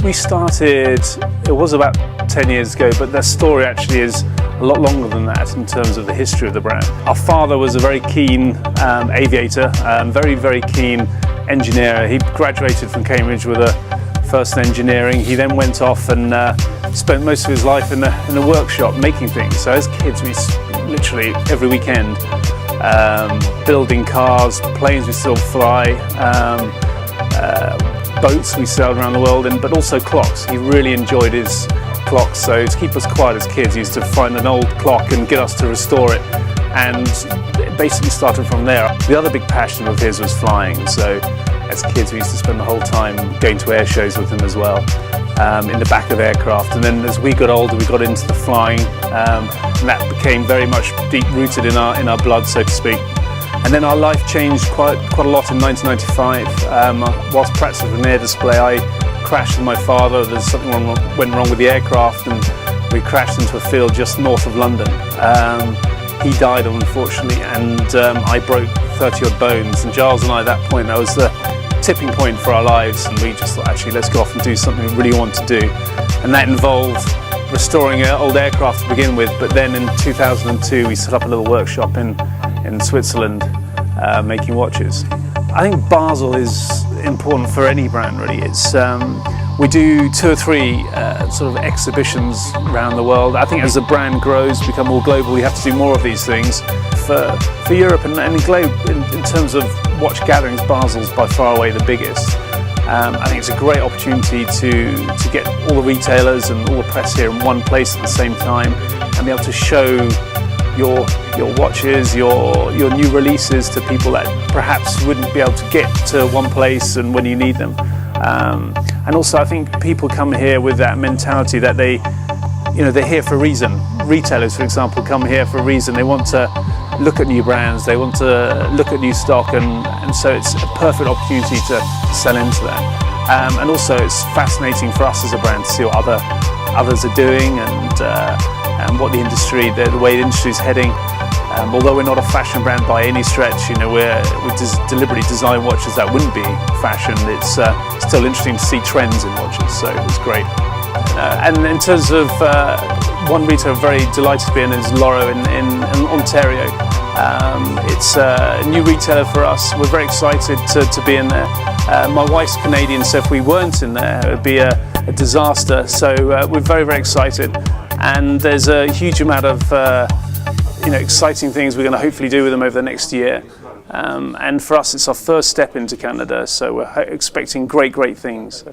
We started, it was about 10 years ago, but the story actually is a lot longer than that in terms of the history of the brand. Our father was a very keen aviator, very keen engineer. He graduated from Cambridge with a first in engineering. He then went off and spent most of his life in a workshop making things. So as kids, we literally every weekend building cars, planes we still fly, boats we sailed around the world in, but also clocks. He really enjoyed his clocks, so to keep us quiet as kids, he used to find an old clock and get us to restore it, and it basically started from there. The other big passion of his was flying, so as kids we used to spend the whole time going to air shows with him as well, in the back of aircraft. And then as we got older, we got into the flying, and that became very much deep-rooted in our blood, so to speak. And then our life changed quite a lot in 1995. Whilst practicing an air display, I crashed with my father. There's something went wrong with the aircraft, and we crashed into a field just north of London. He died, unfortunately, and I broke 30 odd bones. And Giles and I, at that point, that was the tipping point for our lives, and we just thought, actually, let's go off and do something we really want to do. And that involved restoring old aircraft to begin with, but then in 2002 we set up a little workshop in Switzerland making watches. I think Basel is important for any brand, really. We do 2 or 3 sort of exhibitions around the world. I think as the brand grows, become more global, we have to do more of these things. For Europe and the globe, in terms of watch gatherings, Basel's by far away the biggest. I think it's a great opportunity to get all the retailers and all the press here in one place at the same time, and be able to show your watches, your new releases to people that perhaps wouldn't be able to get to one place and when you need them. And also, I think people come here with that mentality that they're here for a reason. Retailers, for example, come here for a reason. They want to look at new brands, they want to look at new stock, and so it's a perfect opportunity to sell into that. And also, it's fascinating for us as a brand to see what others are doing, and what the industry, the way the industry is heading. Although we're not a fashion brand by any stretch, we deliberately design watches that wouldn't be fashion. It's still interesting to see trends in watches, so it's great. And in terms of one retailer I'm very delighted to be in is ORO in Ontario. It's a new retailer for us. We're very excited to be in there. My wife's Canadian, so if we weren't in there, it would be a disaster. So we're very excited, and there's a huge amount of exciting things we're going to hopefully do with them over the next year. And for us, it's our first step into Canada, so we're expecting great things.